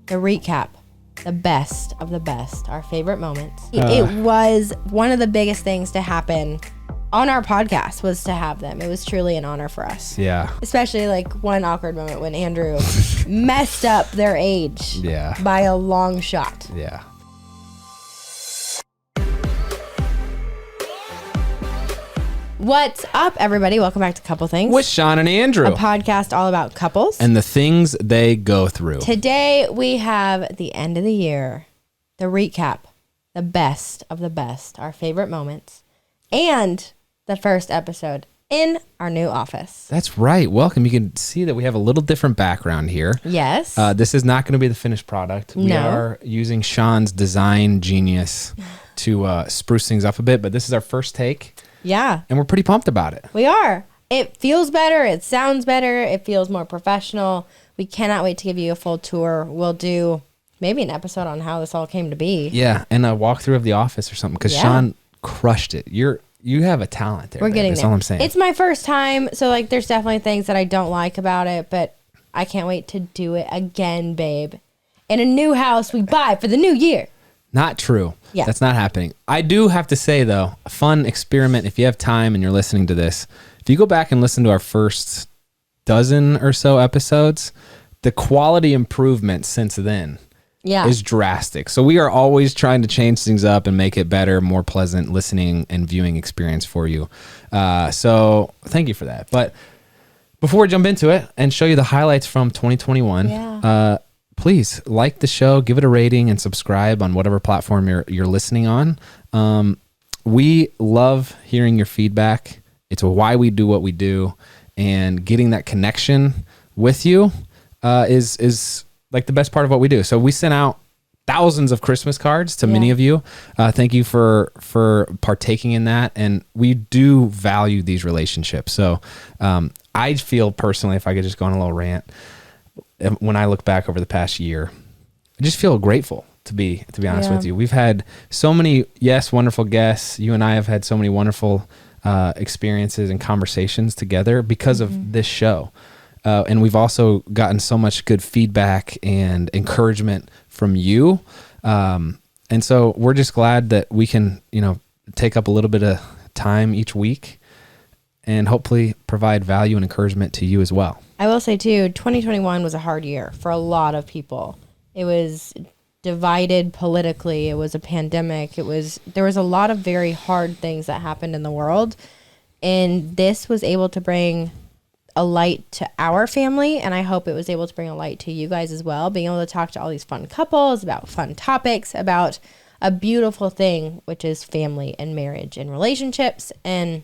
the recap, the best of the best, our favorite moments. It was one of the biggest things to happen on our podcast was to have them. It was truly an honor for us. Yeah. Especially like one awkward moment when Andrew messed up their age by a long shot. Yeah. What's up, everybody? Welcome back to Couple Things with Shawn and Andrew, a podcast all about couples and the things they go through. Today we have the end of the year, the recap, the best of the best, our favorite moments, and the first episode in our new office. That's right. Welcome. You can see that we have a little different background here. Yes. This is not going to be the finished product. We are using Shawn's design genius to spruce things up a bit, but this is our first take. Yeah. And we're pretty pumped about it. We are. It feels better. It sounds better. It feels more professional. We cannot wait to give you a full tour. We'll do maybe an episode on how this all came to be. Yeah. And a walkthrough of the office or something, because Shawn crushed it. You have a talent there. We're getting there. That's all I'm saying. It's my first time, so like there's definitely things that I don't like about it, but I can't wait to do it again, babe. In a new house we buy for the new year. Not true. Yeah. That's not happening. I do have to say, though, a fun experiment, if you have time and you're listening to this, if you go back and listen to our first dozen or so episodes, the quality improvement since then is drastic. So we are always trying to change things up and make it better, more pleasant listening and viewing experience for you. So thank you for that. But before we jump into it and show you the highlights from 2021, please like the show, give it a rating, and subscribe on whatever platform you're listening on. We love hearing your feedback. It's why we do what we do, and getting that connection with you is like the best part of what we do. So we sent out thousands of Christmas cards to many of you. Thank you for partaking in that, and we do value these relationships. So I feel personally, if I could just go on a little rant, when I look back over the past year, I just feel grateful to be honest with you. We've had so many, wonderful guests. You and I have had so many wonderful experiences and conversations together because of this show. And we've also gotten so much good feedback and encouragement from you. And so we're just glad that we can, take up a little bit of time each week and hopefully provide value and encouragement to you as well. I will say too, 2021 was a hard year for a lot of people. It was divided politically. It was a pandemic. There was a lot of very hard things that happened in the world. And this was able to bring a light to our family. And I hope it was able to bring a light to you guys as well. Being able to talk to all these fun couples about fun topics, about a beautiful thing, which is family and marriage and relationships. And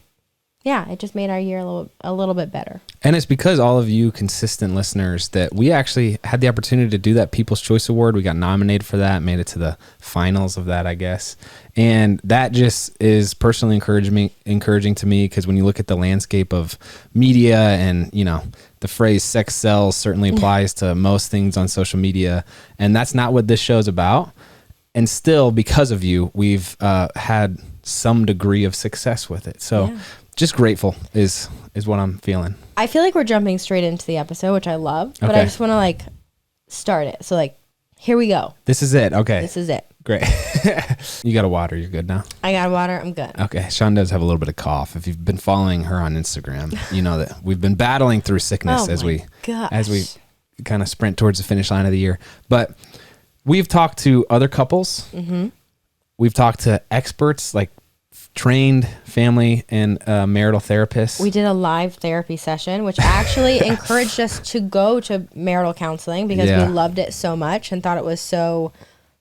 it just made our year a little bit better. And it's because all of you consistent listeners that we actually had the opportunity to do that People's Choice Award. We got nominated for that, made it to the finals of that, I guess. And that just is personally encouraging to me, because when you look at the landscape of media and, the phrase sex sells certainly applies to most things on social media. And that's not what this show's about. And still, because of you, we've had some degree of success with it. So just grateful is what I'm feeling. I feel like we're jumping straight into the episode, which I love, but I just want to start it. So here we go. This is it. Okay. This is it. Great. You got a water. You're good now? I got water. I'm good. Okay. Shawn does have a little bit of cough. If you've been following her on Instagram, you know that we've been battling through sickness as we kind of sprint towards the finish line of the year. But we've talked to other couples. Mm-hmm. We've talked to experts, like trained family and marital therapists. We did a live therapy session, which actually encouraged us to go to marital counseling because we loved it so much and thought it was so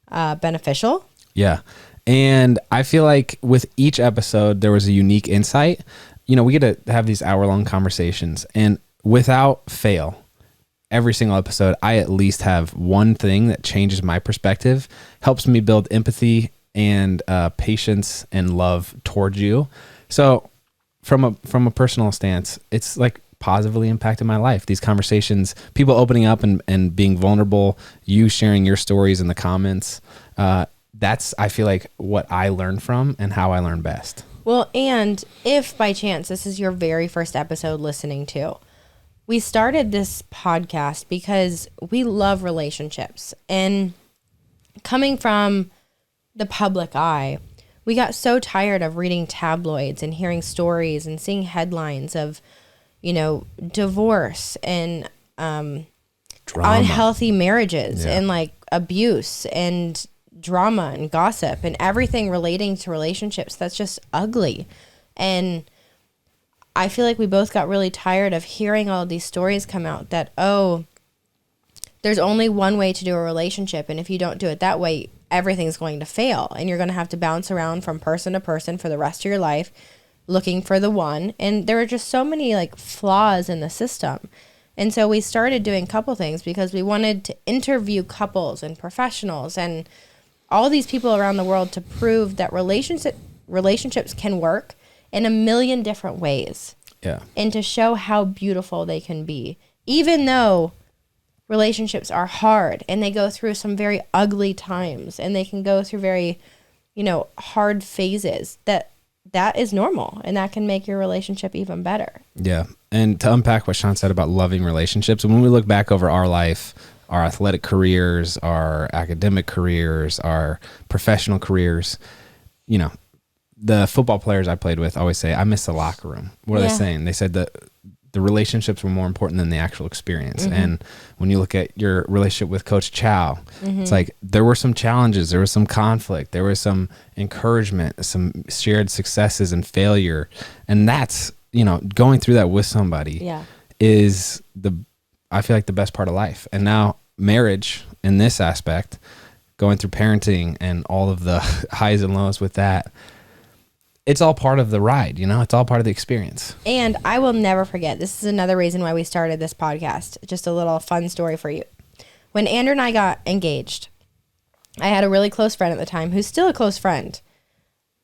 beneficial. Yeah. And I feel like with each episode, there was a unique insight. We get to have these hour-long conversations, and without fail, every single episode, I at least have one thing that changes my perspective, helps me build empathy and patience and love towards you. So from a personal stance, it's positively impacted my life. These conversations, people opening up and being vulnerable, you sharing your stories in the comments, that's, I feel like, what I learn from and how I learn best. Well, and if by chance this is your very first episode listening to, we started this podcast because we love relationships. And coming from the public eye, we got so tired of reading tabloids and hearing stories and seeing headlines of, divorce and unhealthy marriages and like abuse and drama and gossip and everything relating to relationships that's just ugly. And I feel like we both got really tired of hearing all of these stories come out that, there's only one way to do a relationship, and if you don't do it that way, everything's going to fail, and you're going to have to bounce around from person to person for the rest of your life looking for the one. And there were just so many like flaws in the system. And so we started doing couple things because we wanted to interview couples and professionals and all these people around the world to prove that relationships can work in a million different ways. Yeah. And to show how beautiful they can be, even though relationships are hard and they go through some very ugly times and they can go through very, hard phases. That is normal, and that can make your relationship even better. Yeah. And to unpack what Shawn said about loving relationships, when we look back over our life, our athletic careers, our academic careers, our professional careers, the football players I played with always say, I miss the locker room. What are they saying? They said that the relationships were more important than the actual experience. Mm-hmm. And when you look at your relationship with Coach Chow, it's like there were some challenges, there was some conflict, there was some encouragement, some shared successes and failure. And that's, going through that with somebody is I feel like the best part of life. And now marriage in this aspect, going through parenting and all of the highs and lows with that, it's all part of the ride, it's all part of the experience. And I will never forget, this is another reason why we started this podcast. Just a little fun story for you. When Andrew and I got engaged, I had a really close friend at the time who's still a close friend.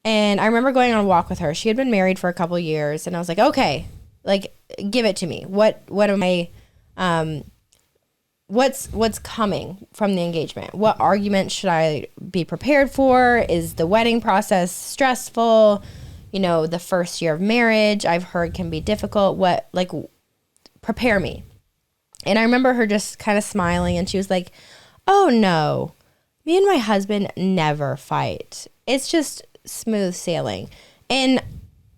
And I remember going on a walk with her. She had been married for a couple of years, and I was like, okay, like, give it to me. What am I, what's coming from the engagement? What arguments should I be prepared for? Is the wedding process stressful? The first year of marriage I've heard can be difficult. Prepare me. And I remember her just kind of smiling, and she was like, oh no, me and my husband never fight. It's just smooth sailing. And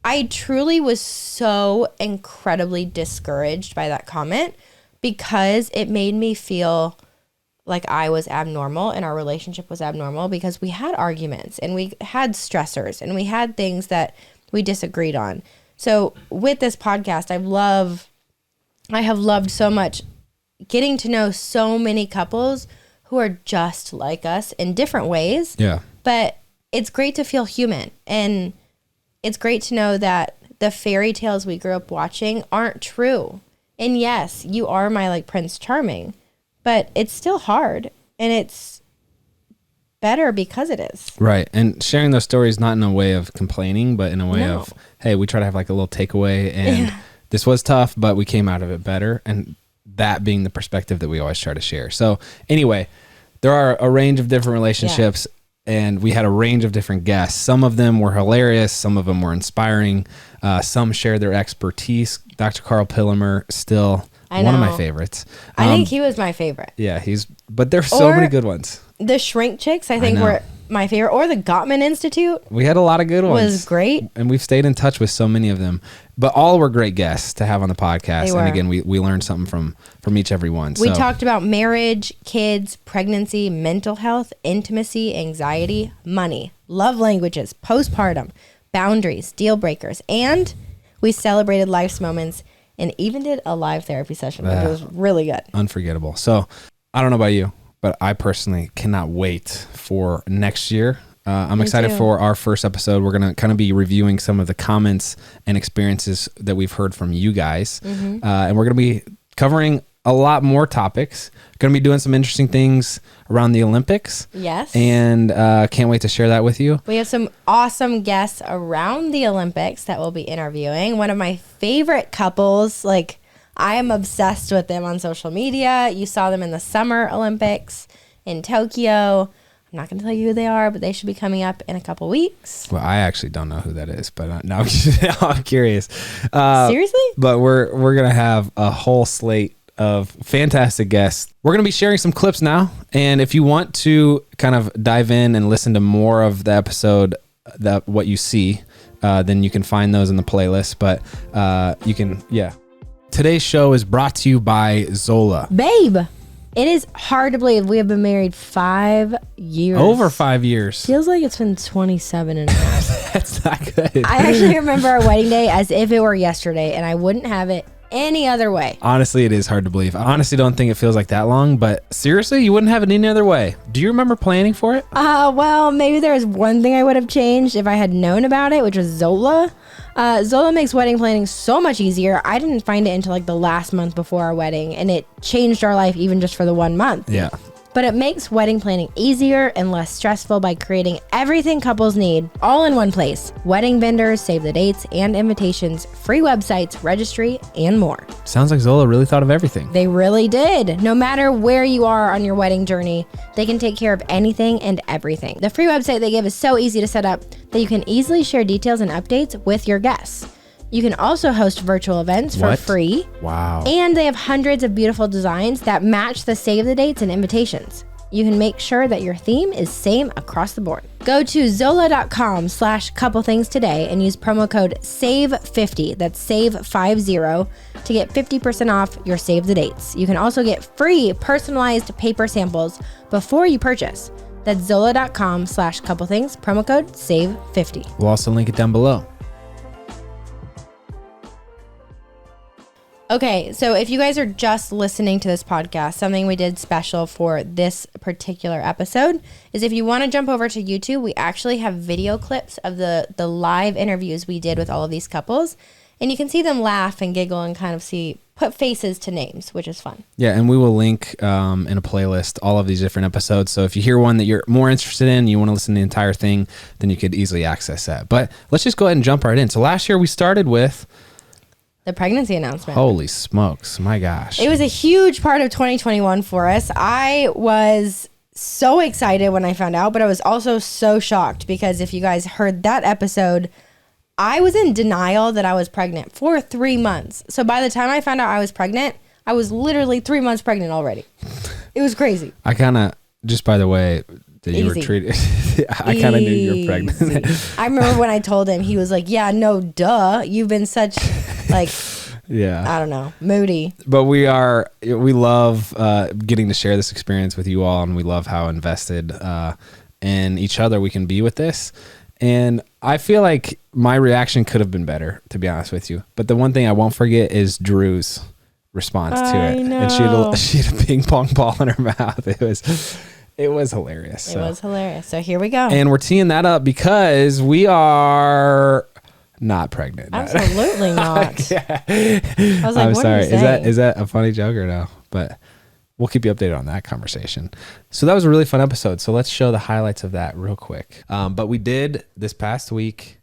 I truly was so incredibly discouraged by that comment, because it made me feel like I was abnormal and our relationship was abnormal, because we had arguments and we had stressors and we had things that we disagreed on. So with this podcast, I have loved so much getting to know so many couples who are just like us in different ways. Yeah. But it's great to feel human, and it's great to know that the fairy tales we grew up watching aren't true. And yes, you are my Prince Charming, but it's still hard, and it's better because it is. Right. And sharing those stories, not in a way of complaining, but in a way of, hey, we try to have a little takeaway, and this was tough, but we came out of it better. And that being the perspective that we always try to share. So anyway, there are a range of different relationships. Yeah. And we had a range of different guests. Some of them were hilarious. Some of them were inspiring. Some shared their expertise. Dr. Carl Pillimer, still one of my favorites. I think he was my favorite. Yeah, but there's so many good ones. The Shrink Chicks, I think, were my favorite. Or the Gottman Institute. We had a lot of good ones. Was great. And we've stayed in touch with so many of them. But all were great guests to have on the podcast. And again, we learned something from each every one. We talked about marriage, kids, pregnancy, mental health, intimacy, anxiety, money, love languages, postpartum, boundaries, deal breakers, and we celebrated life's moments and even did a live therapy session, which was really good. Unforgettable. So I don't know about you, but I personally cannot wait for next year. I'm excited for our first episode. We're going to kind of be reviewing some of the comments and experiences that we've heard from you guys. Mm-hmm. And we're going to be covering a lot more topics. Going to be doing some interesting things around the Olympics. Yes. And can't wait to share that with you. We have some awesome guests around the Olympics that we'll be interviewing. One of my favorite couples, I am obsessed with them on social media. You saw them in the Summer Olympics in Tokyo. I'm not going to tell you who they are, but they should be coming up in a couple weeks. Well, I actually don't know who that is, but now I'm curious. Seriously? But we're going to have a whole slate of fantastic guests. We're going to be sharing some clips now. And if you want to kind of dive in and listen to more of the episode, what you see, then you can find those in the playlist. But you can, yeah. Today's show is brought to you by Zola. Babe, it is hard to believe we have been married 5 years. Over 5 years. Feels like it's been 27 and a half. That's not good. I actually remember our wedding day as if it were yesterday, and I wouldn't have it any other way. Honestly, it is hard to believe. I honestly don't think it feels like that long, but seriously, you wouldn't have it any other way. Do you remember planning for it? Well, maybe there was one thing I would have changed if I had known about it, which was Zola. Zola makes wedding planning so much easier. I didn't find it until like the last month before our wedding, and it changed our life even just for the 1 month. Yeah. But it makes wedding planning easier and less stressful by creating everything couples need all in one place. Wedding vendors, save the dates and invitations, free websites, registry, and more. Sounds like Zola really thought of everything. They really did. No matter where you are on your wedding journey, they can take care of anything and everything. The free website they give is so easy to set up that you can easily share details and updates with your guests. You can also host virtual events for free. Wow. And they have hundreds of beautiful designs that match the save the dates and invitations. You can make sure that your theme is same across the board. Go to zola.com/couplethings today and use promo code SAVE50, that's SAVE50, to get 50% off your save the dates. You can also get free personalized paper samples before you purchase. That's zola.com/couplethings, promo code SAVE50. We'll also link it down below. Okay, so if you guys are just listening to this podcast, something we did special for this particular episode is if you want to jump over to YouTube, we actually have video clips of the live interviews we did with all of these couples. And you can see them laugh and giggle and kind of put faces to names, which is fun. Yeah, and we will link in a playlist all of these different episodes. So if you hear one that you're more interested in, you want to listen to the entire thing, then you could easily access that. But let's just go ahead and jump right in. So last year we started with the pregnancy announcement. Holy smokes. My gosh. It was a huge part of 2021 for us. I was so excited when I found out, but I was also so shocked because if you guys heard that episode, I was in denial that I was pregnant for 3 months. So by the time I found out I was pregnant, I was literally 3 months pregnant already. It was crazy. I kind of, just by the way, that you were treated, I kind of knew you were pregnant. I remember when I told him, he was like, yeah, no, duh. You've been such like, yeah, I don't know, moody. But we love getting to share this experience with you all, and we love how invested in each other we can be with this. And I feel like my reaction could have been better, to be honest with you. But the one thing I won't forget is Drew's response to it. Know. And she had a ping pong ball in her mouth. It was hilarious. It was hilarious. So here we go. And we're teeing that up because we are not pregnant. Absolutely not. Yeah. I was like, I'm what sorry. are you saying? Is that a funny joke or no? But we'll keep you updated on that conversation. So that was a really fun episode. So let's show the highlights of that real quick. But we did this past week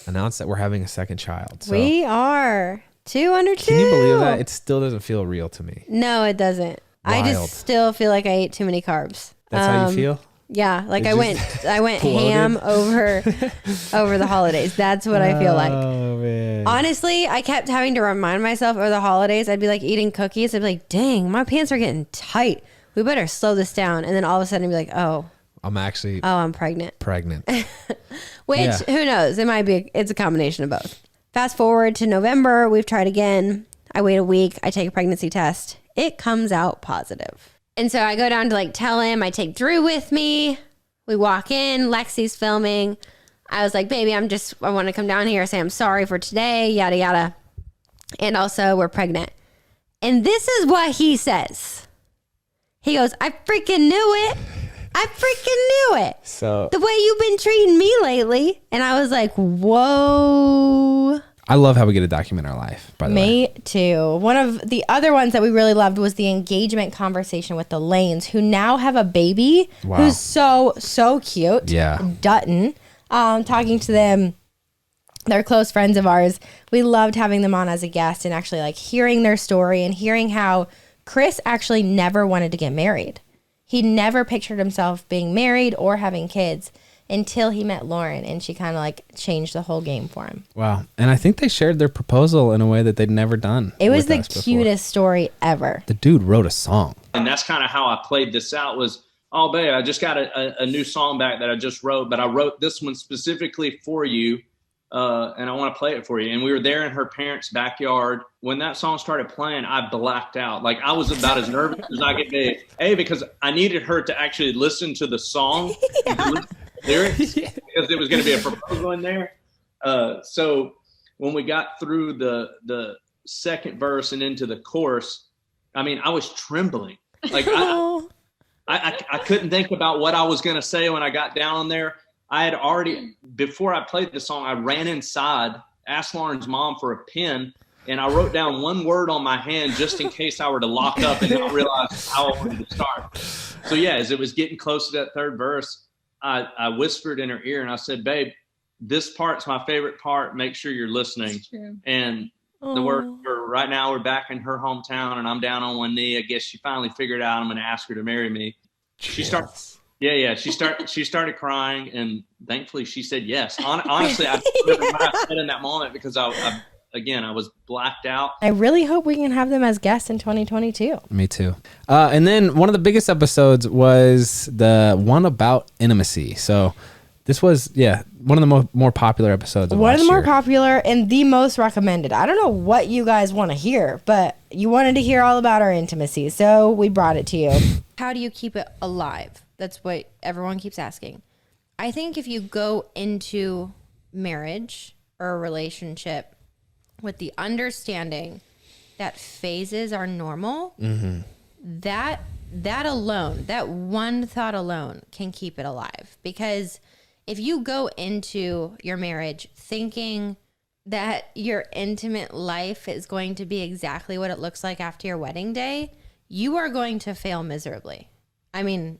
announce that we're having a second child. So we are 2 under 2. Can you believe that? It still doesn't feel real to me. No, it doesn't. Wild. I just still feel like I ate too many carbs. That's how you feel? Yeah, like I went ham over the holidays. That's what I feel like. Oh man. Honestly, I kept having to remind myself over the holidays. I'd be like eating cookies. I'd be like, "Dang, my pants are getting tight. We better slow this down." And then all of a sudden, I'd be like, I'm pregnant." Which who knows? It might be. It's a combination of both. Fast forward to November, we've tried again. I wait a week. I take a pregnancy test. It comes out positive. And so I go down to like tell him, I take Drew with me. We walk in, Lexi's filming. I was like, baby, I want to come down here, say I'm sorry for today, yada, yada. And also we're pregnant. And this is what he says. He goes, I freaking knew it. I freaking knew it. So the way you've been treating me lately. And I was like, whoa. I love how we get to document our life, by the way. Me too. One of the other ones that we really loved was the engagement conversation with the Lanes, who now have a baby who's so cute. Yeah. Dutton. Talking to them. They're close friends of ours. We loved having them on as a guest and actually like hearing their story and hearing how Chris actually never wanted to get married. He never pictured himself being married or having kids until he met Lauren, and she kind of like changed the whole game for him. Wow. And I think they shared their proposal in a way that they'd never done. It was the cutest story ever. The dude wrote a song. And that's kind of how I played this out was, oh, babe, I just got a new song back that I just wrote, but I wrote this one specifically for you, and I want to play it for you. And we were there in her parents' backyard. When that song started playing, I blacked out. Like, I was about as nervous as I could be. Because I needed her to actually listen to the song. Yeah. Lyrics because it was going to be a proposal in there. So when we got through the second verse and into the chorus, I mean, I was trembling. Like I couldn't think about what I was going to say when I got down there. I had already, before I played the song, I ran inside, asked Lauren's mom for a pen, and I wrote down one word on my hand just in case I were to lock up and not realize how I wanted to start. So yeah, as it was getting close to that third verse, I whispered in her ear and I said, babe, this part's my favorite part. Make sure you're listening. And right now we're back in her hometown and I'm down on one knee. I guess she finally figured out I'm going to ask her to marry me. She started crying and thankfully she said yes. Honestly, I don't remember what I said in that moment because I was blacked out. I really hope we can have them as guests in 2022. Me too. And then one of the biggest episodes was the one about intimacy. So this was, one of the more popular episodes of One of the more year. popular and the most recommended. I don't know what you guys want to hear, but you wanted to hear all about our intimacy, so we brought it to you. How do you keep it alive? That's what everyone keeps asking. I think if you go into marriage or a relationship with the understanding that phases are normal, that alone, that one thought alone can keep it alive. Because if you go into your marriage thinking that your intimate life is going to be exactly what it looks like after your wedding day, you are going to fail miserably. I mean,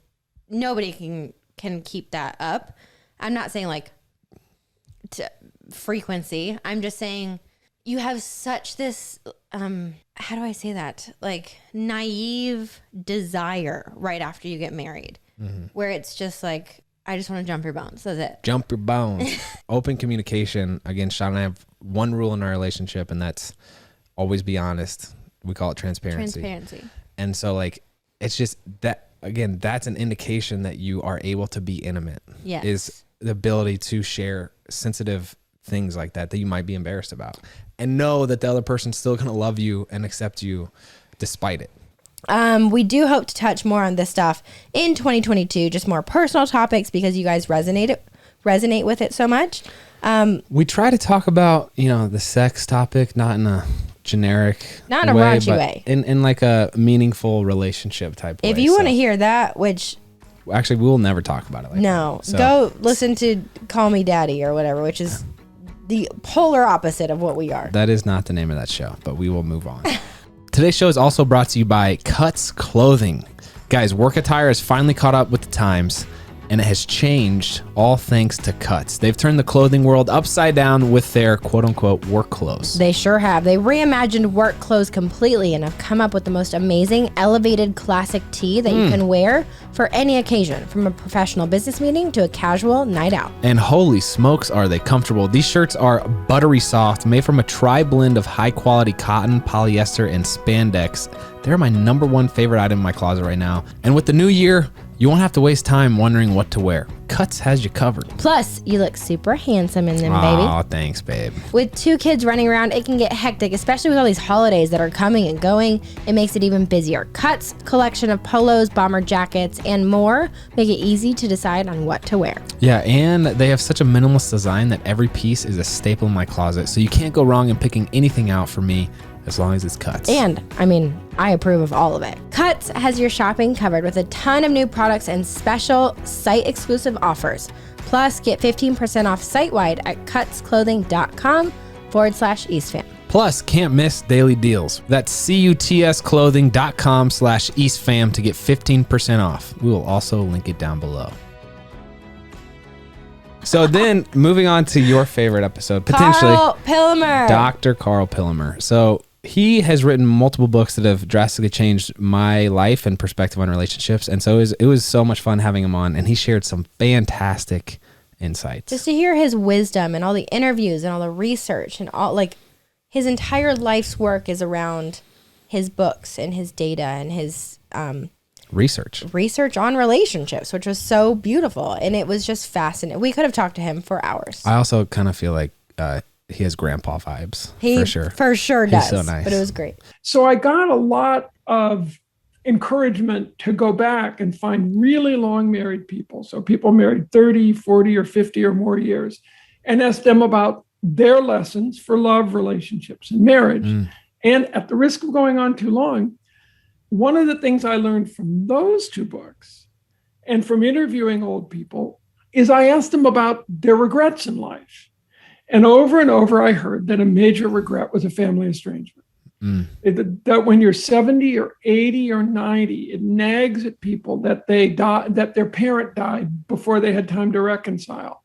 nobody can keep that up. I'm not saying like frequency. I'm just saying you have such this, how do I say that? Like naive desire right after you get married, where it's just like, I just want to jump your bones. That's it. Jump your bones. Open communication. Again, Shawn and I have one rule in our relationship, and that's always be honest. We call it transparency. And so like, it's just that, again, that's an indication that you are able to be intimate. Yes. Is the ability to share sensitive things like that you might be embarrassed about, and know that the other person's still going to love you and accept you despite it. We do hope to touch more on this stuff in 2022, just more personal topics because you guys resonate with it so much. We try to talk about, the sex topic, not in a generic not in a raunchy way, in like a meaningful relationship type way. If you want to hear that, which actually we will never talk about it like no, that. So, go listen to Call Me Daddy or whatever, which is the polar opposite of what we are. That is not the name of that show, but we will move on. Today's show is also brought to you by Cuts Clothing. Guys, work attire has finally caught up with the times, and it has changed all thanks to Cuts. They've turned the clothing world upside down with their quote-unquote work clothes. They sure have. They reimagined work clothes completely and have come up with the most amazing elevated classic tee that you can wear for any occasion, from a professional business meeting to a casual night out. And holy smokes, are they comfortable. These shirts are buttery soft, made from a tri-blend of high-quality cotton, polyester, and spandex. They're my number one favorite item in my closet right now. And with the new year, you won't have to waste time wondering what to wear. Cuts has you covered. Plus, you look super handsome in them, baby. Aw, thanks, babe. With 2 kids running around, it can get hectic, especially with all these holidays that are coming and going. It makes it even busier. Cuts collection of polos, bomber jackets, and more make it easy to decide on what to wear. Yeah, and they have such a minimalist design that every piece is a staple in my closet, so you can't go wrong in picking anything out for me as long as it's Cuts. And, I approve of all of it. Cuts has your shopping covered with a ton of new products and special site-exclusive offers. Plus, get 15% off site-wide at cutsclothing.com/EastFam. Plus, can't miss daily deals. That's cutsclothing.com/EastFam to get 15% off. We will also link it down below. So then, moving on to your favorite episode, potentially. Carl Pillimer. Dr. Carl Pillimer. So he has written multiple books that have drastically changed my life and perspective on relationships. And so it was so much fun having him on, and he shared some fantastic insights. Just to hear his wisdom and all the interviews and all the research and all, like, his entire life's work is around his books and his data and his research on relationships, which was so beautiful. And it was just fascinating. We could have talked to him for hours. I also kind of feel like he has grandpa vibes. For sure does. He's so nice. But it was great. So I got a lot of encouragement to go back and find really long married people. So people married 30, 40, or 50 or more years, and ask them about their lessons for love, relationships, and marriage. And at the risk of going on too long, one of the things I learned from those two books and from interviewing old people is I asked them about their regrets in life. And over, I heard that a major regret was a family estrangement. That when you're 70 or 80 or 90, it nags at people that that their parent died before they had time to reconcile,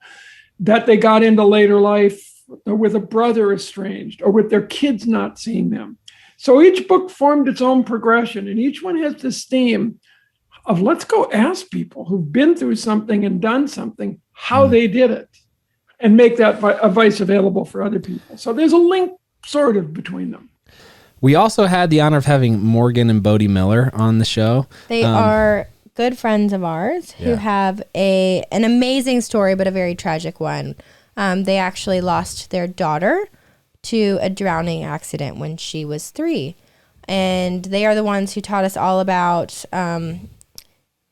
that they got into later life with a brother estranged, or with their kids not seeing them. So each book formed its own progression, and each one has this theme of let's go ask people who've been through something and done something, how they did it, and make that advice available for other people. So there's a link sort of between them. We also had the honor of having Morgan and Bodie Miller on the show. They are good friends of ours who have an amazing story, but a very tragic one. They actually lost their daughter to a drowning accident when she was 3. And they are the ones who taught us all about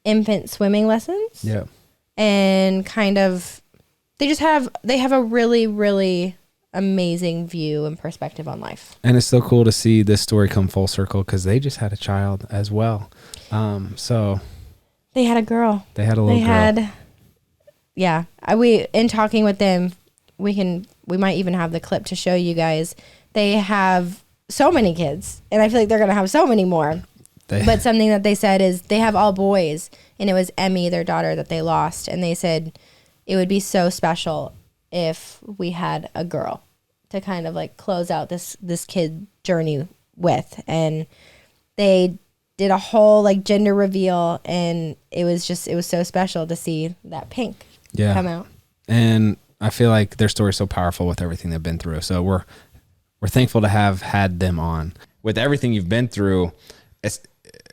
infant swimming lessons. Yeah. And kind of, they have a really, really amazing view and perspective on life. And it's so cool to see this story come full circle because they just had a child as well. So they had a girl. They had a little girl. Yeah. In talking with them, we might even have the clip to show you guys. They have so many kids, and I feel like they're going to have so many more. But something that they said is they have all boys, and it was Emmy, their daughter, that they lost. And they said it would be so special if we had a girl to kind of like close out this kid journey with. And they did a whole like gender reveal, and it was so special to see that pink come out. And I feel like their story is so powerful with everything they've been through. So we're thankful to have had them on. With everything you've been through,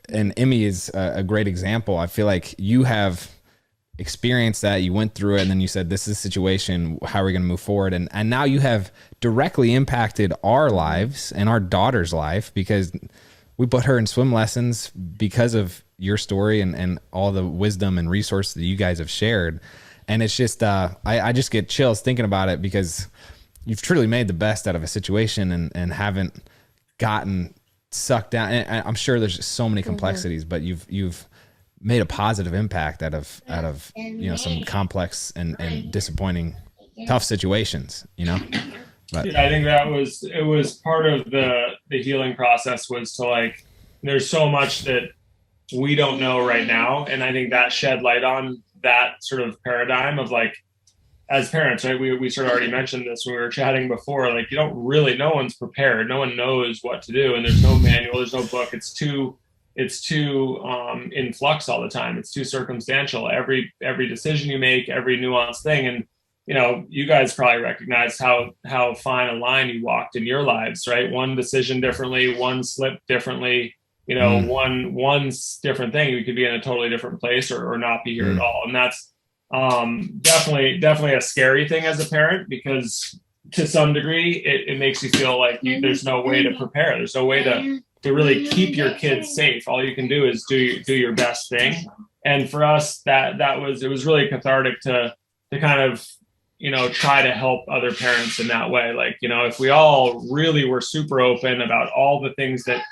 and Emmy is a great example. I feel like you have experienced that, you went through it, and then you said, this is a situation, how are we going to move forward? And now you have directly impacted our lives and our daughter's life, because we put her in swim lessons because of your story and all the wisdom and resources that you guys have shared. And it's just, I just get chills thinking about it, because you've truly made the best out of a situation and haven't gotten sucked down. And I'm sure there's just so many complexities, but you've made a positive impact out of some complex and disappointing, tough situations, But I think it was part of the healing process, was to like, there's so much that we don't know right now. And I think that shed light on that sort of paradigm of like, as parents, right? We sort of already mentioned this when we were chatting before, like no one's prepared. No one knows what to do. And there's no manual, there's no book. It's too in flux all the time. It's too circumstantial. Every decision you make, every nuanced thing. And, you guys probably recognize how fine a line you walked in your lives, right? One decision differently, one slip differently, one different thing. You could be in a totally different place or not be here at all. And that's definitely a scary thing as a parent, because to some degree it makes you feel like there's no way to prepare. There's no way to really keep your kids safe. All you can do is do your best thing. And for us, it was really cathartic to kind of, try to help other parents in that way. Like, if we all really were super open about all the things that,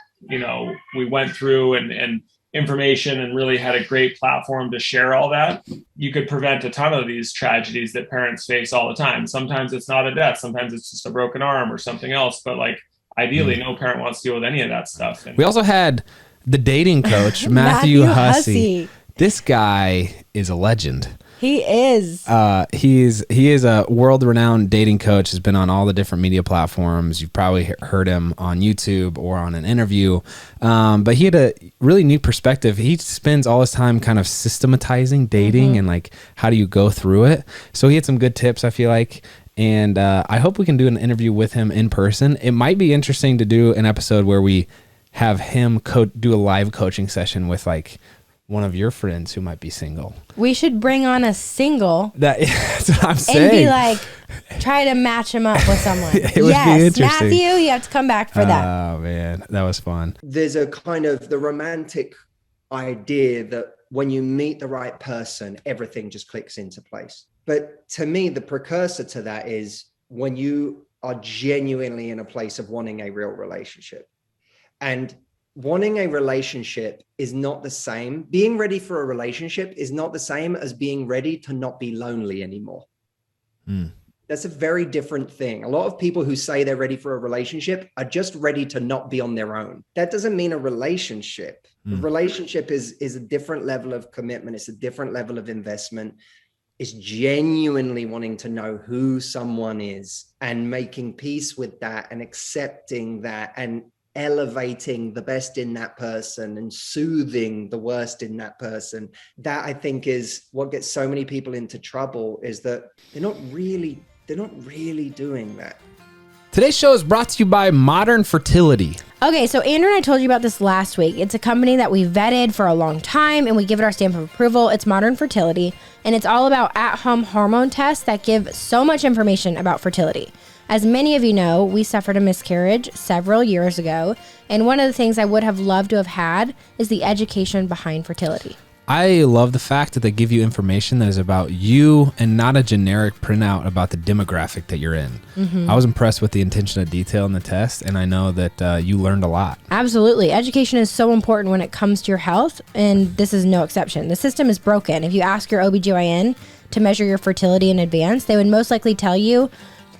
we went through and information, and really had a great platform to share all that, you could prevent a ton of these tragedies that parents face all the time. Sometimes it's not a death. Sometimes it's just a broken arm or something else. But like, ideally, no parent wants to deal with any of that stuff. And we also had the dating coach, Matthew Hussey. This guy is a legend. He is. He is a world-renowned dating coach. Has been on all the different media platforms. You've probably heard him on YouTube or on an interview. But he had a really neat perspective. He spends all his time kind of systematizing dating and like how do you go through it. So he had some good tips, I feel like. And I hope we can do an interview with him in person. It might be interesting to do an episode where we have him do a live coaching session with like one of your friends who might be single. We should bring on a single. That's what I'm saying. And be like, try to match him up with someone. It would be interesting. Matthew, you have to come back for that. Oh man, that was fun. There's a kind of the romantic idea that when you meet the right person, everything just clicks into place. But to me, the precursor to that is when you are genuinely in a place of wanting a real relationship. And wanting a relationship is not the same. Being ready for a relationship is not the same as being ready to not be lonely anymore. That's a very different thing. A lot of people who say they're ready for a relationship are just ready to not be on their own. That doesn't mean a relationship. A relationship is a different level of commitment. It's a different level of investment. It's genuinely wanting to know who someone is and making peace with that and accepting that and elevating the best in that person and soothing the worst in that person. That I think is what gets so many people into trouble, is that they're not really doing that. Today's show is brought to you by Modern Fertility. Okay, so Andrew and I told you about this last week. It's a company that we vetted for a long time and we give it our stamp of approval. It's Modern Fertility, and it's all about at-home hormone tests that give so much information about fertility. As many of you know, we suffered a miscarriage several years ago, and one of the things I would have loved to have had is the education behind fertility. I love the fact that they give you information that is about you and not a generic printout about the demographic that you're in. I was impressed with the attention to detail in the test, and I know that you learned a lot. Absolutely. Education is so important when it comes to your health, and this is no exception. The system is broken. If you ask your OBGYN to measure your fertility in advance, they would most likely tell you,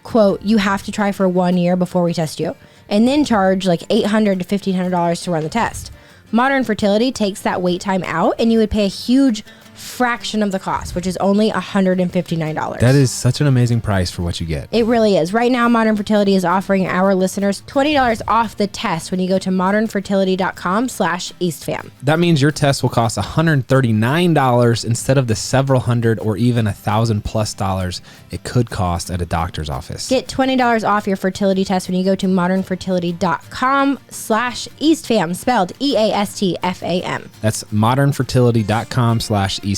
quote, you have to try for 1 year before we test you, and then charge like $800 to $1,500 to run the test. Modern Fertility takes that wait time out, and you would pay a huge fraction of the cost, which is only $159. That is such an amazing price for what you get. It really is. Right now, Modern Fertility is offering our listeners $20 off the test when you go to modernfertility.com/EastFam. That means your test will cost $139 instead of the several hundred or even $1,000+ it could cost at a doctor's office. Get $20 off your fertility test when you go to modernfertility.com/EastFam, spelled EASTFAM. That's modernfertility.com/EastFam.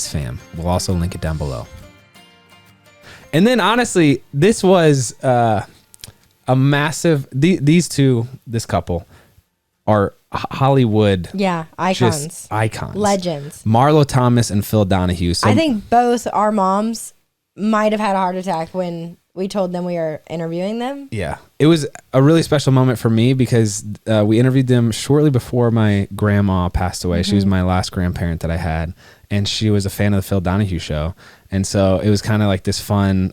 We'll also link it down below. And then honestly, this was a massive, these two, this couple are Hollywood. Yeah, icons. Just icons. Legends. Marlo Thomas and Phil Donahue. So I think both our moms might have had a heart attack when we told them we were interviewing them. Yeah. It was a really special moment for me because we interviewed them shortly before my grandma passed away. She was my last grandparent that I had, and she was a fan of the Phil Donahue show. And so it was kind of like this fun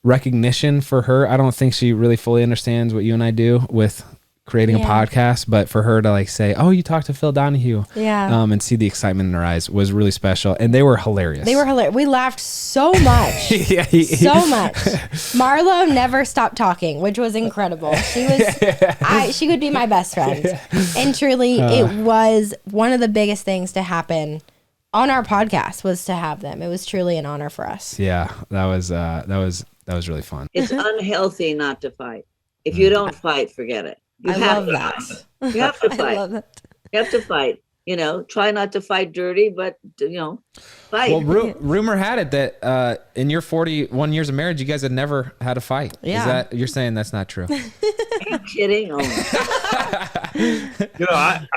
recognition for her. I don't think she really fully understands what you and I do with creating a podcast, but for her to like say, oh, you talked to Phil Donahue, and see the excitement in her eyes was really special. And they were hilarious. We laughed so much. So much. Marlo never stopped talking, which was incredible. She would be my best friend. And truly, it was one of the biggest things to happen on our podcast was to have them. It was truly an honor for us. Yeah, that was really fun. It's unhealthy not to fight. If you don't fight, forget it. I love that. You have to fight. I love that. You have to fight. Try not to fight dirty, but fight. Well, rumor had it that in your 41 years of marriage, you guys had never had a fight. Yeah. You're saying that's not true? Are you kidding? Oh.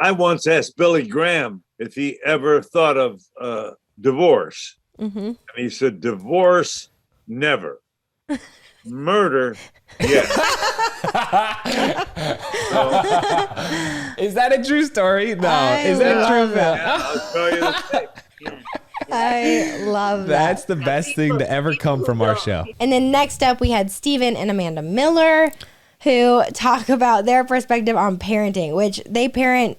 I once asked Billy Graham if he ever thought of divorce. And he said, divorce, never. Murder, yes. Is that a true story? No. Is that true, Phil? I'll tell you the thing. I love that. That's the best thing to ever come from our show. And then next up, we had Steven and Amanda Miller, who talk about their perspective on parenting, which they parent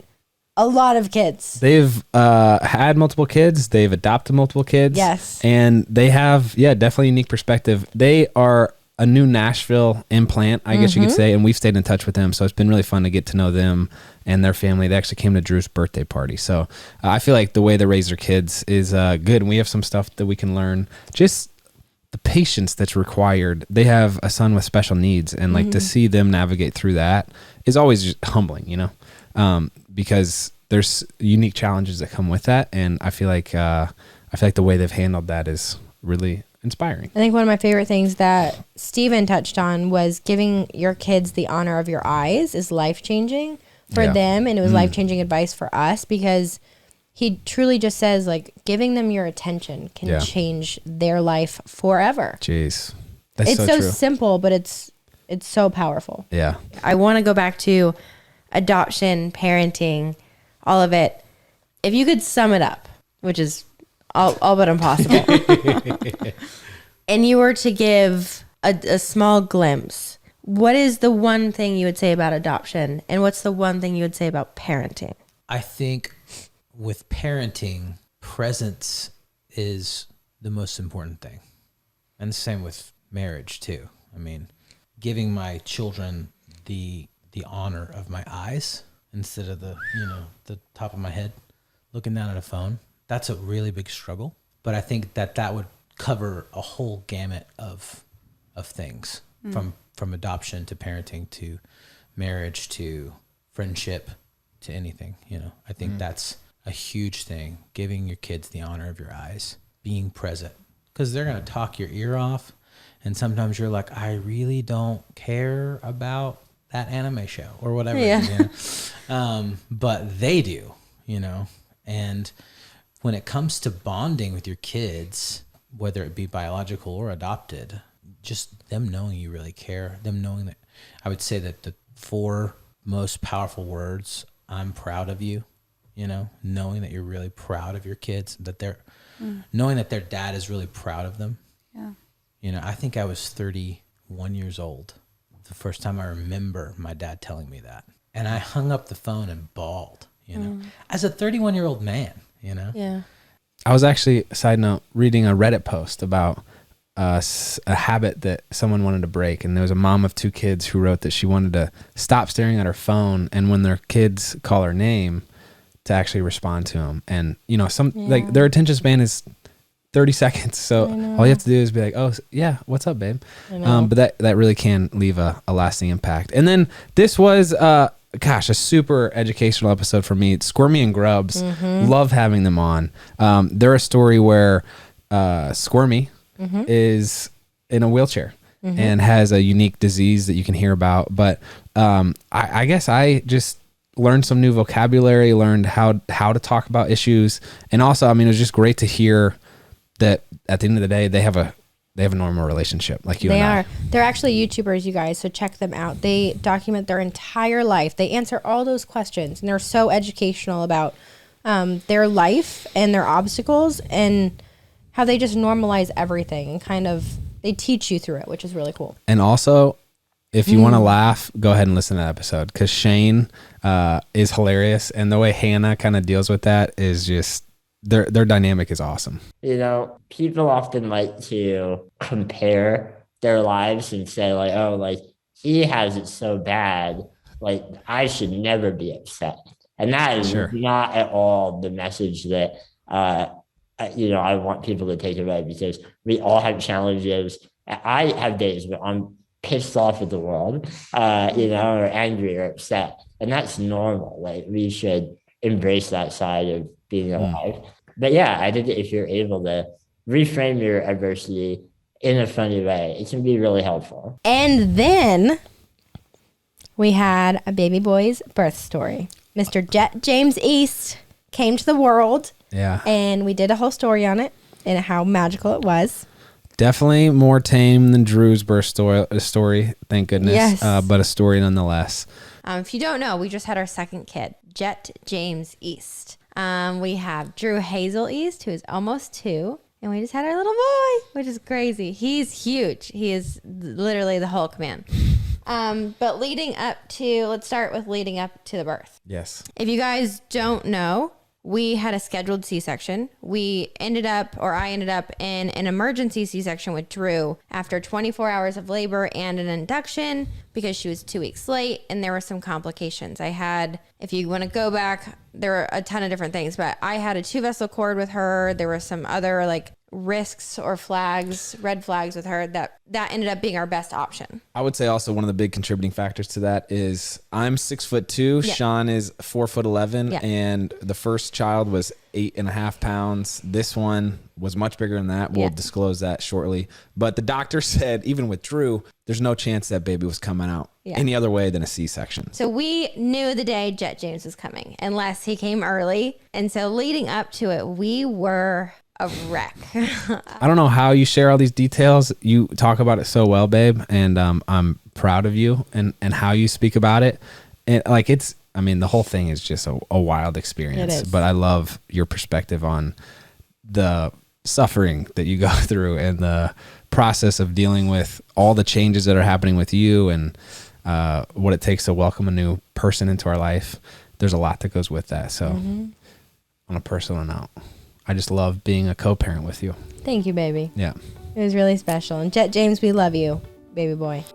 a lot of kids. They've had multiple kids. They've adopted multiple kids. Yes. And they have, definitely a unique perspective. They are a new Nashville implant, I guess you could say, and we've stayed in touch with them. So it's been really fun to get to know them and their family. They actually came to Drew's birthday party. So I feel like the way they raise their kids is good. And we have some stuff that we can learn. Just the patience that's required. They have a son with special needs, and like to see them navigate through that is always just humbling, because there's unique challenges that come with that. And I feel like the way they've handled that is really inspiring. I think one of my favorite things that Steven touched on was giving your kids the honor of your eyes is life-changing for them. And it was life-changing advice for us, because he truly just says, like, giving them your attention can change their life forever. Jeez. That's it's so true. simple, but it's so powerful. Yeah. I want to go back to adoption, parenting, all of it. If you could sum it up, which is all but impossible, and you were to give a small glimpse, what is the one thing you would say about adoption, and what's the one thing you would say about parenting? I think with parenting, presence is the most important thing. And the same with marriage too. I mean, giving my children the honor of my eyes instead of the top of my head looking down at a phone. That's a really big struggle. But I think that would cover a whole gamut of things, from adoption to parenting to marriage to friendship to anything. I think that's a huge thing, giving your kids the honor of your eyes, being present, because they're going to talk your ear off. And sometimes you're like, I really don't care about that anime show or whatever. Yeah. But they do, and when it comes to bonding with your kids, whether it be biological or adopted, just them knowing you really care, them knowing that, I would say that the 4 most powerful words, I'm proud of you, knowing that you're really proud of your kids, that they're knowing that their dad is really proud of them. Yeah. I think I was 31 years old the first time I remember my dad telling me that. And I hung up the phone and bawled, as a 31-year-old man, Yeah. I was actually, side note, reading a Reddit post about a habit that someone wanted to break. And there was a mom of 2 kids who wrote that she wanted to stop staring at her phone, and when their kids call her name, to actually respond to them. And, like their attention span is 30 seconds. So all you have to do is be like, oh yeah, what's up, babe? But that really can leave a lasting impact. And then this was, a super educational episode for me. Squirmy and Grubs, love having them on. They're a story where Squirmy is in a wheelchair and has a unique disease that you can hear about. But I guess I just learned some new vocabulary, learned how to talk about issues. And also, it was just great to hear that at the end of the day, they have a normal relationship like you and I. They're actually YouTubers, you guys, so check them out. They document their entire life. They answer all those questions, and they're so educational about their life and their obstacles and how they just normalize everything and kind of, they teach you through it, which is really cool. And also, if you want to laugh, go ahead and listen to that episode, because Shane is hilarious, and the way Hannah kind of deals with that is just, their dynamic is awesome. People often like to compare their lives and say, like, oh, like, he has it so bad, like, I should never be upset. And that is not at all the message that I want people to take away, because we all have challenges. I have days where I'm pissed off at the world, or angry or upset. And that's normal. Like, we should embrace that side of being alive. But yeah, I think that if you're able to reframe your adversity in a funny way, it can be really helpful. And then we had a baby boy's birth story. Mr. Jet James East came to the world. Yeah. And we did a whole story on it and how magical it was. Definitely more tame than Drew's birth story, thank goodness. Yes. But a story nonetheless. If you don't know, we just had our second kid, Jet James East. We have Drew Hazel East, who is almost 2. And we just had our little boy, which is crazy. He's huge. He is literally the Hulk man. But let's start with leading up to the birth. Yes. If you guys don't know, we had a scheduled C-section. I ended up in an emergency C-section with Drew after 24 hours of labor and an induction because she was 2 weeks late and there were some complications. If you want to go back, there were a ton of different things, but I had a 2-vessel cord with her. There were some other risks or red flags with her that ended up being our best option. I would say also one of the big contributing factors to that is I'm 6'2", Yeah. Shawn is 4'11", Yeah. and the first child was 8.5 pounds. This one was much bigger than that. We'll disclose that shortly. But the doctor said, even with Drew, there's no chance that baby was coming out any other way than a C-section. So we knew the day Jet James was coming, unless he came early. And so leading up to it, we were a wreck. I don't know how you share all these details. You talk about it so well, babe, and I'm proud of you and how you speak about it. And the whole thing is just a wild experience. It is. But I love your perspective on the suffering that you go through and the process of dealing with all the changes that are happening with you and what it takes to welcome a new person into our life. There's a lot that goes with that. So on a personal note, I just love being a co-parent with you. Thank you, baby. Yeah. It was really special. And Jet James, we love you, baby boy.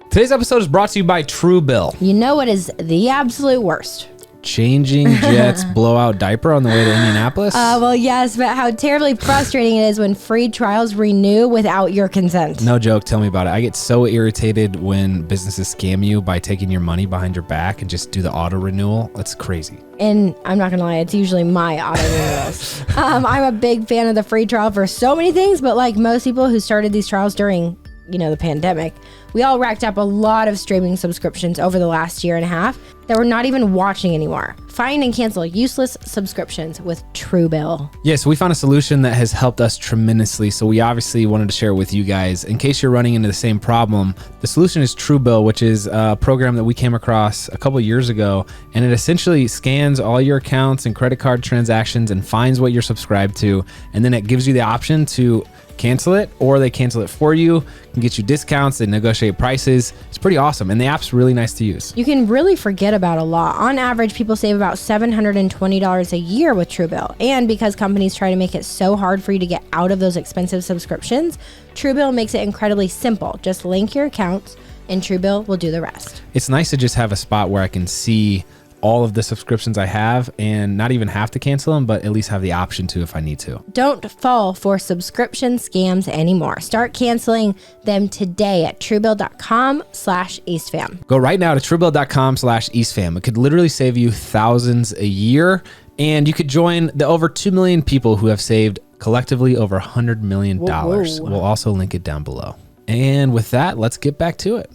Today's episode is brought to you by Truebill. You know what is the absolute worst? Changing Jet's blowout diaper on the way to Indianapolis? Well, yes, but how terribly frustrating it is when free trials renew without your consent. No joke. Tell me about it. I get so irritated when businesses scam you by taking your money behind your back and just do the auto renewal. That's crazy. And I'm not going to lie, it's usually my auto renewals. I'm a big fan of the free trial for so many things, but like most people who started these trials during the pandemic, we all racked up a lot of streaming subscriptions over the last year and a half that we're not even watching anymore. Find and cancel useless subscriptions with Truebill. Yes, we found a solution that has helped us tremendously, so we obviously wanted to share it with you guys. In case you're running into the same problem, the solution is Truebill, which is a program that we came across a couple years ago, and it essentially scans all your accounts and credit card transactions and finds what you're subscribed to, and then it gives you the option to cancel it, or they cancel it for you. Can get you discounts, they negotiate prices. It's pretty awesome, and the app's really nice to use. You can really forget about a lot. On average, people save about $720 a year with Truebill, and because companies try to make it so hard for you to get out of those expensive subscriptions, Truebill makes it incredibly simple. Just link your accounts, and Truebill will do the rest. It's nice to just have a spot where I can see all of the subscriptions I have and not even have to cancel them, but at least have the option to if I need to. Don't fall for subscription scams anymore. Start canceling them today at Truebill.com/EastFam. Go right now to Truebill.com/EastFam. It could literally save you thousands a year, and you could join the over 2 million people who have saved collectively over $100 million. Whoa. We'll also link it down below. And with that, let's get back to it.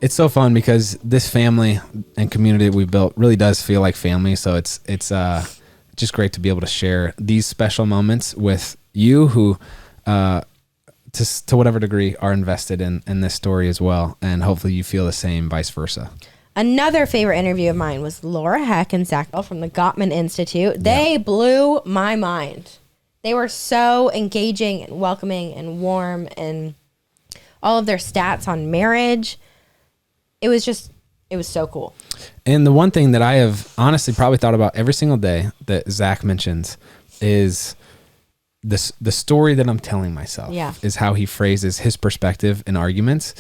It's so fun because this family and community we built really does feel like family. So it's just great to be able to share these special moments with you who, to whatever degree, are invested in this story as well. And hopefully you feel the same, vice versa. Another favorite interview of mine was Laura Heck and Zachary from the Gottman Institute. They blew my mind. They were so engaging and welcoming and warm, and all of their stats on marriage. It was so cool. And the one thing that I have honestly probably thought about every single day that Zach mentions is the story that I'm telling myself. Yeah. Is how he phrases his perspective in arguments.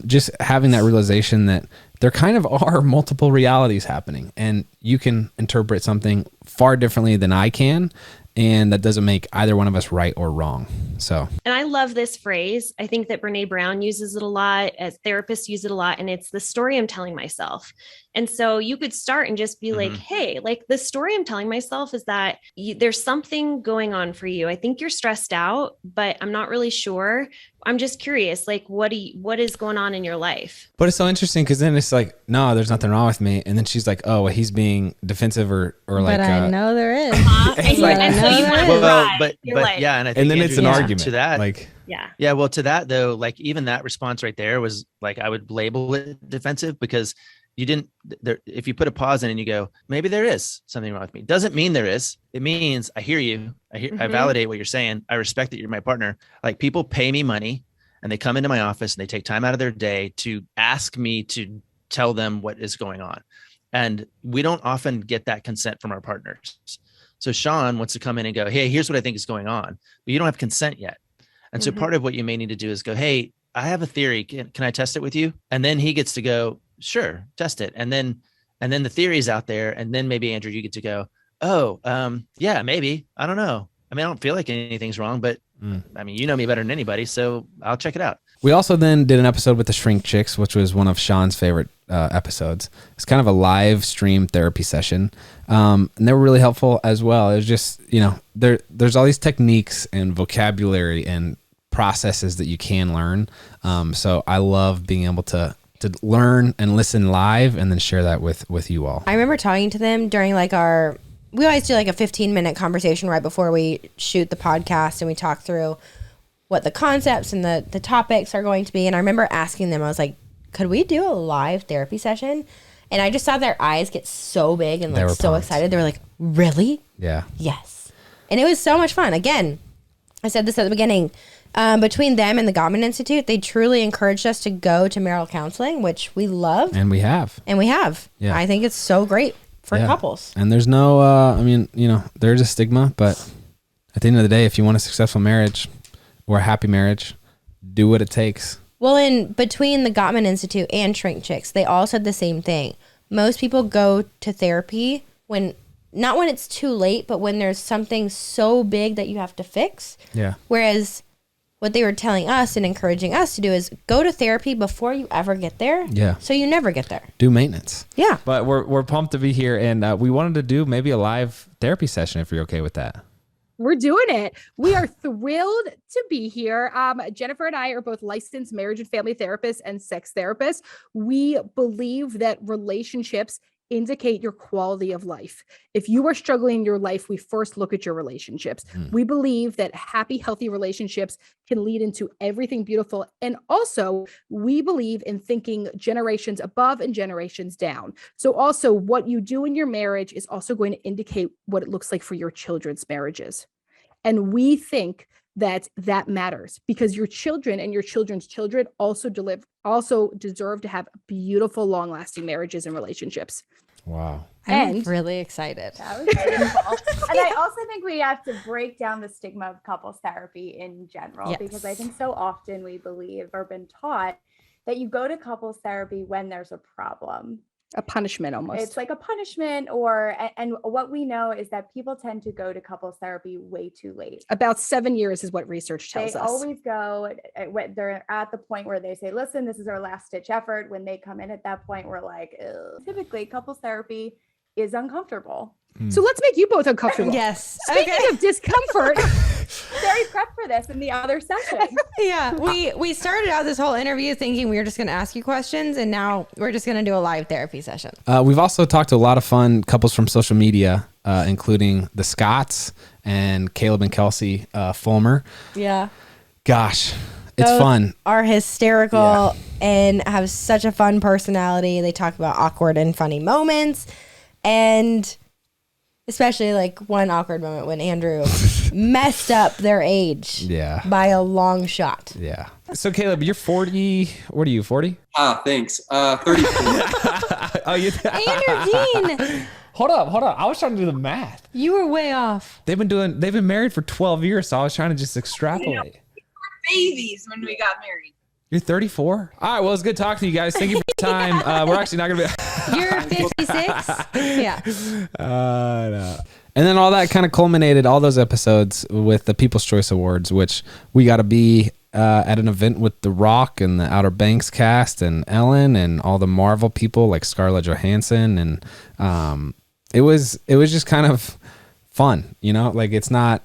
Just having that realization that there kind of are multiple realities happening, and you can interpret something far differently than I can. And that doesn't make either one of us right or wrong. So, and I love this phrase. I think that Brene Brown uses it a lot, as therapists use it a lot. And it's the story I'm telling myself. And so you could start and just be like, hey, like the story I'm telling myself is that there's something going on for you. I think you're stressed out, but I'm not really sure. I'm just curious, like, what is going on in your life? But it's so interesting because then it's like, no, there's nothing wrong with me. And then she's like, oh, well, he's being defensive or like. But I know there is. And so you want to ride. But yeah, and I think and then it's an argument to that. Like, yeah. Well, to that though, like even that response right there was like, I would label it defensive because you didn't. If you put a pause in and you go, maybe there is something wrong with me. Doesn't mean there is. It means I hear you. I validate what you're saying. I respect that you're my partner. Like people pay me money and they come into my office and they take time out of their day to ask me to tell them what is going on. And we don't often get that consent from our partners. So Shawn wants to come in and go, hey, here's what I think is going on, but you don't have consent yet. And so part of what you may need to do is go, hey, I have a theory. Can I test it with you? And then he gets to go, sure, test it. And then the theory is out there. And then maybe Andrew, you get to go, oh, yeah, maybe. I don't know. I mean, I don't feel like anything's wrong, but I mean, you know me better than anybody, so I'll check it out. We also then did an episode with the Shrink Chicks, which was one of Shawn's favorite episodes. It's kind of a live stream therapy session. And they were really helpful as well. It was just, there's all these techniques and vocabulary and processes that you can learn. So I love being able to learn and listen live and then share that with you all. I remember talking to them during we always do like a 15-minute conversation right before we shoot the podcast, and we talk through what the concepts and the topics are going to be. And I remember asking them, I was like, could we do a live therapy session? And I just saw their eyes get so big and like so excited. They were like, really? Yeah. Yes. And it was so much fun. Again, I said this at the beginning, between them and the Gottman Institute, they truly encouraged us to go to marital counseling, which we love. And we have. Yeah. I think it's so great for couples. And there's no, there's a stigma, but at the end of the day, if you want a successful marriage or a happy marriage, do what it takes. Well, in between the Gottman Institute and Shrink Chicks, they all said the same thing. Most people go to therapy not when it's too late, but when there's something so big that you have to fix. Yeah. Whereas what they were telling us and encouraging us to do is go to therapy before you ever get there. Yeah. So you never get there. Do maintenance. Yeah. But we're pumped to be here, and we wanted to do maybe a live therapy session if you're okay with that. We're doing it. We are thrilled to be here. Jennifer and I are both licensed marriage and family therapists and sex therapists. We believe that relationships indicate your quality of life. If you are struggling in your life, we first look at your relationships. We believe that happy, healthy relationships can lead into everything beautiful. And also, we believe in thinking generations above and generations down. So also, what you do in your marriage is also going to indicate what it looks like for your children's marriages. And we think that matters because your children and your children's children also deserve to have beautiful, long-lasting marriages and relationships. Wow. I'm really excited. That was beautiful. And I also think we have to break down the stigma of couples therapy in general, because I think so often we believe or been taught that you go to couples therapy when there's a problem. A punishment almost. It's like a punishment and what we know is that people tend to go to couples therapy way too late. About 7 years is what research tells us. They always go when they're at the point where they say, listen, this is our last ditch effort. When they come in at that point, we're like, ugh. Typically couples therapy is uncomfortable. So let's make you both uncomfortable. Yes. Speaking of discomfort. Very prepped for this in the other session. Yeah. We started out this whole interview thinking we were just going to ask you questions, and now we're just going to do a live therapy session. We've also talked to a lot of fun couples from social media, including the Scotts and Caleb and Kelsey Fulmer. Yeah. Gosh, it's Both fun. Are hysterical and have such a fun personality. They talk about awkward and funny moments, and especially like one awkward moment when Andrew messed up their age by a long shot. Yeah. So Caleb, you're 40. What are you, 40? Thanks. 34. Oh, you Andrew Dean. Hold up. I was trying to do the math. You were way off. They've been married for 12 years, so I was trying to just extrapolate. We were babies when we got married. You're 34? All right, well, it's good talking to you guys. Thank you for your time. We're actually not going to be... You're 56? Yeah. No. And then all that kind of culminated, all those episodes, with the People's Choice Awards, which we got to be at an event with The Rock and the Outer Banks cast and Ellen and all the Marvel people like Scarlett Johansson. And it was just kind of fun, Like, it's not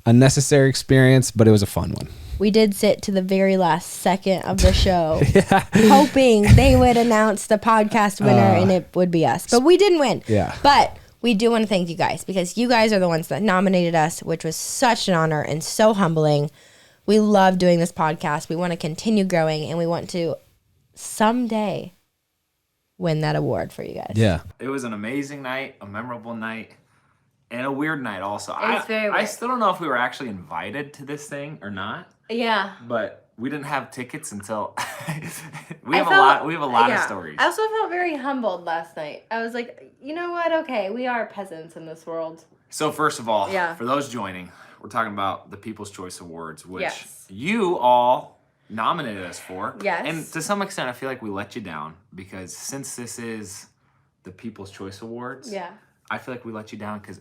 a necessary experience, but it was a fun one. We did sit to the very last second of the show, hoping they would announce the podcast winner and it would be us. But we didn't win. Yeah. But we do want to thank you guys, because you guys are the ones that nominated us, which was such an honor and so humbling. We love doing this podcast. We want to continue growing, and we want to someday win that award for you guys. Yeah. It was an amazing night, a memorable night, and a weird night also. It's very weird. I still don't know if we were actually invited to this thing or not. Yeah. But we didn't have tickets until we have a lot of stories. I also felt very humbled last night. I was like, you know what? Okay, we are peasants in this world. So first of all, for those joining, we're talking about the People's Choice Awards, which you all nominated us for. Yes. And to some extent, I feel like we let you down because since this is the People's Choice Awards, I feel like we let you down because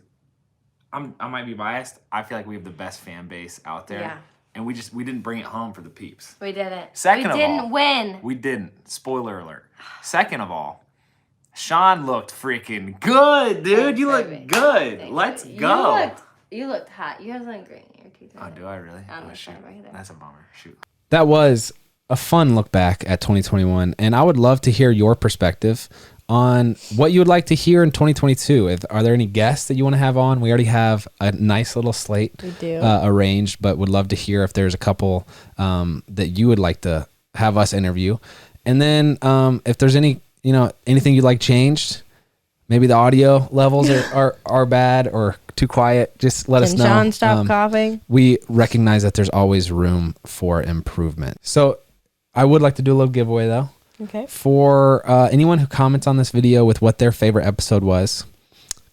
I might be biased. I feel like we have the best fan base out there. Yeah. And we didn't bring it home for the peeps. We didn't. Second of all, we didn't win. We didn't. Spoiler alert. Second of all, Shawn looked freaking good, dude. Thanks, you look baby. good. Thanks, Let's baby. go. You looked hot. You have something green in your teeth. Oh, do I really? On Oh, the shoot. side right there. That's a bummer. Shoot. That was a fun look back at 2021, and I would love to hear your perspective on what you would like to hear in 2022. Are there any guests that you want to have on? We already have a nice little slate arranged, but would love to hear if there's a couple that you would like to have us interview. And then if there's anything you'd like changed, maybe the audio levels are bad or too quiet, just let us know. Can Shawn stop coughing? We recognize that there's always room for improvement. So I would like to do a little giveaway though. Okay. For anyone who comments on this video with what their favorite episode was,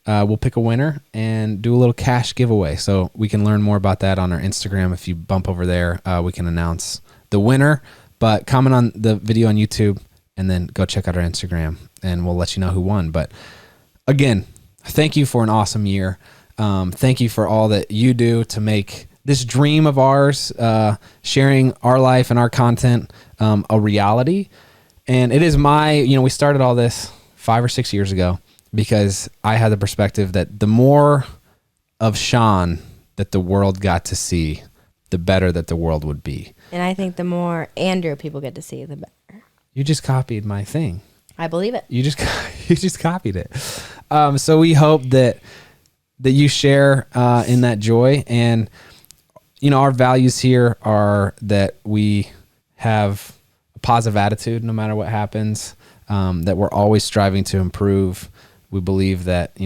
we'll pick a winner and do a little cash giveaway. So we can learn more about that on our Instagram. If you bump over there, we can announce the winner. But comment on the video on YouTube and then go check out our Instagram and we'll let you know who won. But again, thank you for an awesome year. Thank you for all that you do to make this dream of ours, sharing our life and our content, a reality. And it is we started all this 5 or 6 years ago because I had the perspective that the more of Shawn that the world got to see, the better that the world would be. And I think the more Andrew people get to see, the better. You just copied my thing. I believe it. You just copied it. So we hope that you share in that joy. And, our values here are that we have a positive attitude no matter what happens, that we're always striving to improve. We believe that,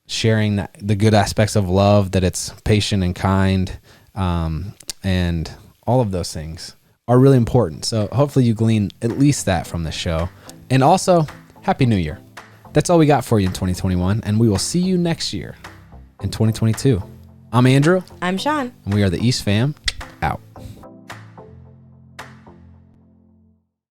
sharing the good aspects of love, that it's patient and kind, and all of those things are really important. So hopefully you glean at least that from the show. And also, Happy New Year. That's all we got for you in 2021, and we will see you next year in 2022. I'm Andrew. I'm Shawn. And we are the East Fam.